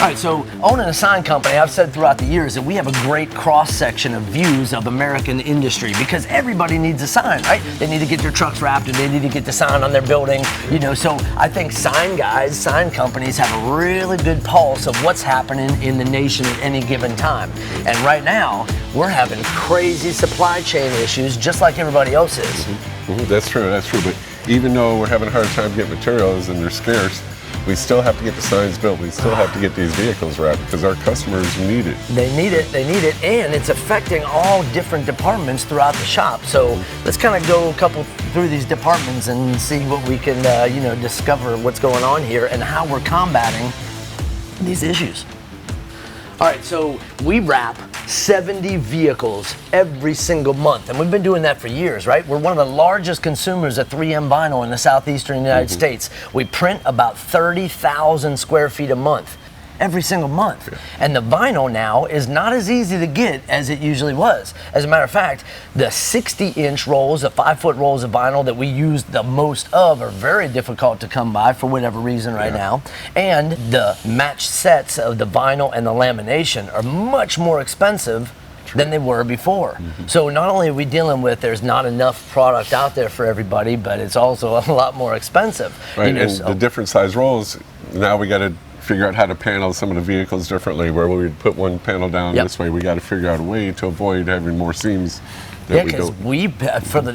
All right, so owning a sign company, I've said throughout the years that we have a great cross-section of views of American industry because everybody needs a sign, right? They need to get their trucks wrapped and they need to get the sign on their building, you know, so I think sign guys, sign companies have a really good pulse of what's happening in the nation at any given time. And right now, we're having crazy supply chain issues just like everybody else is. Mm-hmm. Mm-hmm. That's true, but even though we're having a hard time getting materials and they're scarce, we still have to get the signs built. We still have to get these vehicles wrapped because our customers need it. They need it, and it's affecting all different departments throughout the shop. So let's kind of go through these departments and see what we can, discover what's going on here and how we're combating these issues. All right, so we wrap 70 vehicles every single month, and we've been doing that for years, right? We're one of the largest consumers of 3M vinyl in the southeastern United States. We print about 30,000 square feet a month, every single month. Yeah. And the vinyl now is not as easy to get as it usually was. As a matter of fact, the 60-inch rolls, the 5-foot rolls of vinyl that we use the most of are very difficult to come by for whatever reason right now. And the matched sets of the vinyl and the lamination are much more expensive than they were before. So not only are we dealing with there's not enough product out there for everybody, but it's also a lot more expensive. Right, you know, and the different size rolls, now we got to figure out how to panel some of the vehicles differently, where we would put one panel down this way. We got to figure out a way to avoid having more seams. Yeah, because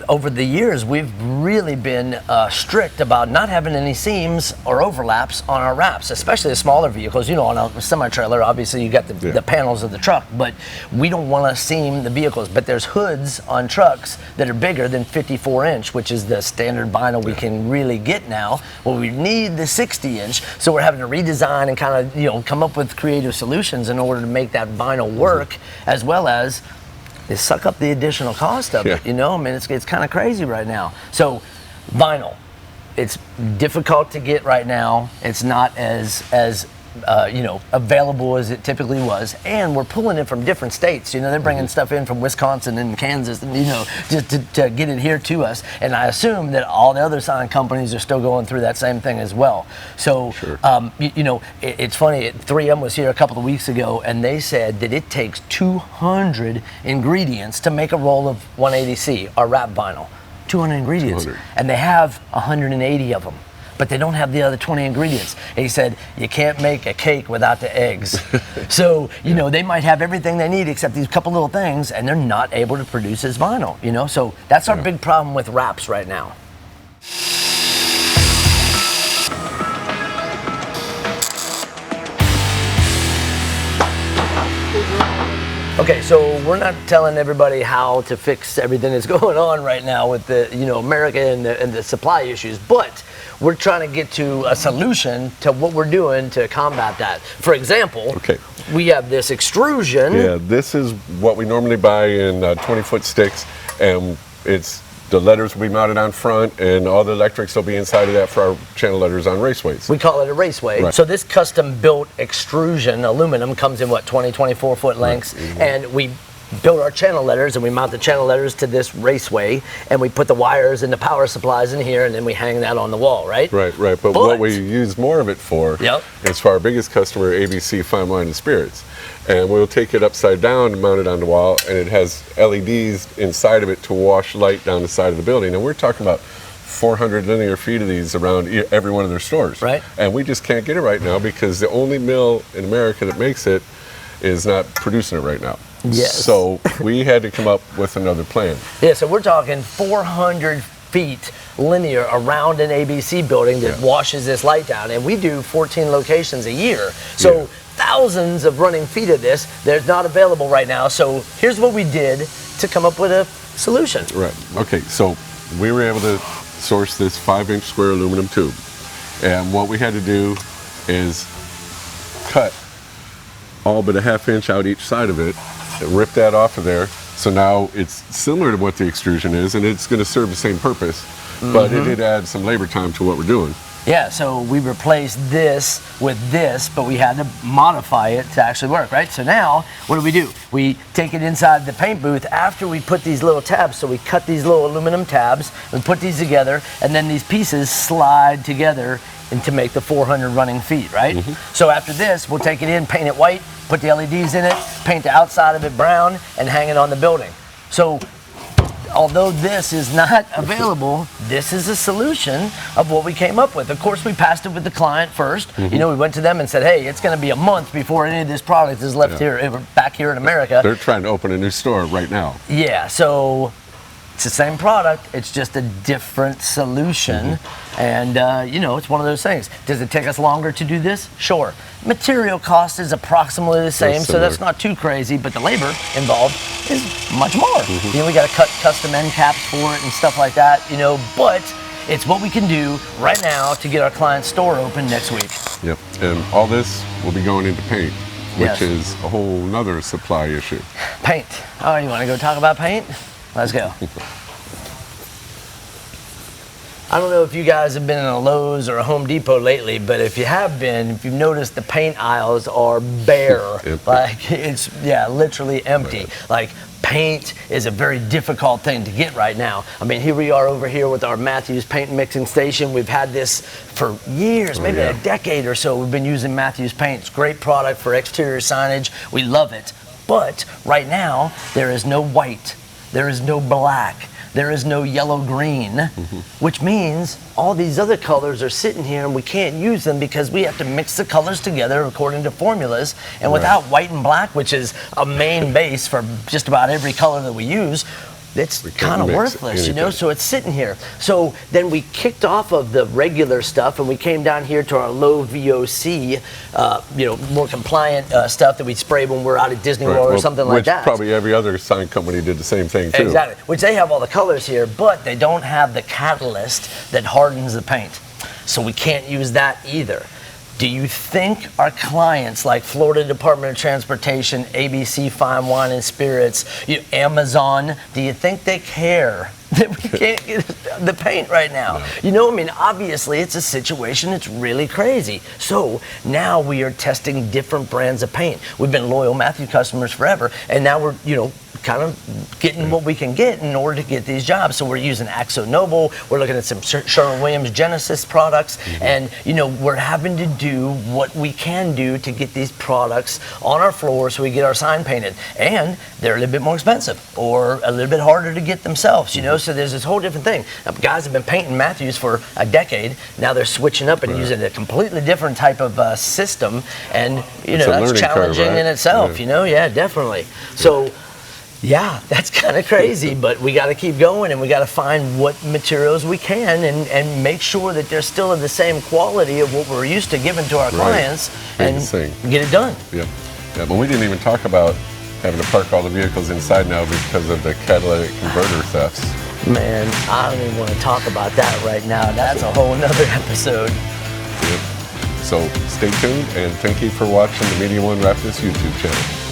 over the years, we've really been strict about not having any seams or overlaps on our wraps, especially the smaller vehicles. You know, on a semi-trailer, obviously you got the panels of the truck, but we don't want to seam the vehicles. But there's hoods on trucks that are bigger than 54-inch, which is the standard vinyl we can really get now. Well, we need the 60-inch, so we're having to redesign and kind of come up with creative solutions in order to make that vinyl work, as well as they suck up the additional cost of it, I mean, it's kind of crazy right now. So vinyl, it's difficult to get right now. It's not as available as it typically was, and we're pulling it from different states. They're bringing stuff in from Wisconsin and Kansas, and just to get it here to us. And I assume that all the other sign companies are still going through that same thing as well. So, it's funny. 3M was here a couple of weeks ago, and they said that it takes 200 ingredients to make a roll of 180C, our wrap vinyl. 200 ingredients, and they have 180 of them. But they don't have the other 20 ingredients. And he said, you can't make a cake without the eggs. So, they might have everything they need except these couple little things, and they're not able to produce this vinyl, So that's our big problem with wraps right now. Okay, so we're not telling everybody how to fix everything that's going on right now with the, America and the supply issues, but we're trying to get to a solution to what we're doing to combat that. For example, we have this extrusion. Yeah, this is what we normally buy in 20-foot sticks, and the letters will be mounted on front, and all the electrics will be inside of that for our channel letters on raceways. We call it a raceway. Right. So this custom-built extrusion aluminum comes in 24-foot lengths, and we build our channel letters, and we mount the channel letters to this raceway, and we put the wires and the power supplies in here, and then we hang that on the wall, right? Right. But what we use more of it for is for our biggest customer, ABC Fine Wine and Spirits. And we'll take it upside down and mount it on the wall, and it has LEDs inside of it to wash light down the side of the building. And we're talking about 400 linear feet of these around every one of their stores. Right. And we just can't get it right now because the only mill in America that makes it is not producing it right now. Yes. So we had to come up with another plan. Yeah, so we're talking 400 feet linear around an ABC building that washes this light down, and we do 14 locations a year. So thousands of running feet of this, they're not available right now. So here's what we did to come up with a solution. Right. Okay, so we were able to source this 5-inch square aluminum tube. And what we had to do is cut all but a ½ inch out each side of it, and rip that off of there. So now it's similar to what the extrusion is, and it's going to serve the same purpose, but it did add some labor time to what we're doing. Yeah, so we replaced this with this, but we had to modify it to actually work, right? So now, what do? We take it inside the paint booth after we put these little tabs. So we cut these little aluminum tabs, we put these together, and then these pieces slide together and to make the 400 running feet, right? So after this, we'll take it in, paint it white, put the LEDs in it, paint the outside of it brown, and hang it on the building. So although this is not available, this is a solution of what we came up with. Of course, we passed it with the client first. You know, we went to them and said, hey, it's going to be a month before any of this product is left here, back here in America. They're trying to open a new store right now. Yeah, so it's the same product, it's just a different solution. And, you know, it's one of those things. Does it take us longer to do this? Sure. Material cost is approximately the same, so that's not too crazy, but the labor involved is much more. You know, we got to cut custom end caps for it and stuff like that, you know, but it's what we can do right now to get our client's store open next week. Yep, and all this will be going into paint, which is a whole nother supply issue. Paint. Oh, you want to go talk about paint? Let's go. I don't know if you guys have been in a Lowe's or a Home Depot lately, but if you have been, if you've noticed, the paint aisles are bare. Like, it's, literally empty. Like, paint is a very difficult thing to get right now. I mean, here we are over here with our Matthews paint mixing station. We've had this for years, maybe a decade or so. We've been using Matthews paint. It's a great product for exterior signage. We love it. But right now, there is no white. There is no black. There is no yellow green, which means all these other colors are sitting here and we can't use them because we have to mix the colors together according to formulas. And without white and black, which is a main base for just about every color that we use, it's kind of worthless, you know, so it's sitting here. So then we kicked off of the regular stuff and we came down here to our low VOC, you know, more compliant stuff that we spray when we're out at Disney World or something like that. Which probably every other sign company did the same thing too. Exactly, which they have all the colors here, but they don't have the catalyst that hardens the paint. So we can't use that either. Do you think our clients like Florida Department of Transportation, ABC Fine Wine and Spirits, Amazon, do you think they care that we can't get the paint right now? No. You know, I mean, obviously it's a situation that's really crazy. So now we are testing different brands of paint. We've been loyal Matthew customers forever, and now we're, you know, kind of getting what we can get in order to get these jobs. So we're using Axo Noble, we're looking at some Sherwin-Williams Genesis products, and you know, we're having to do what we can do to get these products on our floor so we get our sign painted. And they're a little bit more expensive or a little bit harder to get themselves, you know, so there's this whole different thing. Now, guys have been painting Matthews for a decade, now they're switching up and using a completely different type of system, and you know, that's challenging in itself, you know, definitely. So yeah, that's kind of crazy, but we got to keep going and we got to find what materials we can and make sure that they're still of the same quality of what we're used to giving to our clients and get it done. Yeah, but we didn't even talk about having to park all the vehicles inside now because of the catalytic converter thefts. Man, I don't even want to talk about that right now. That's a whole nother episode. Yep. So stay tuned and thank you for watching the Media One Raptors YouTube channel.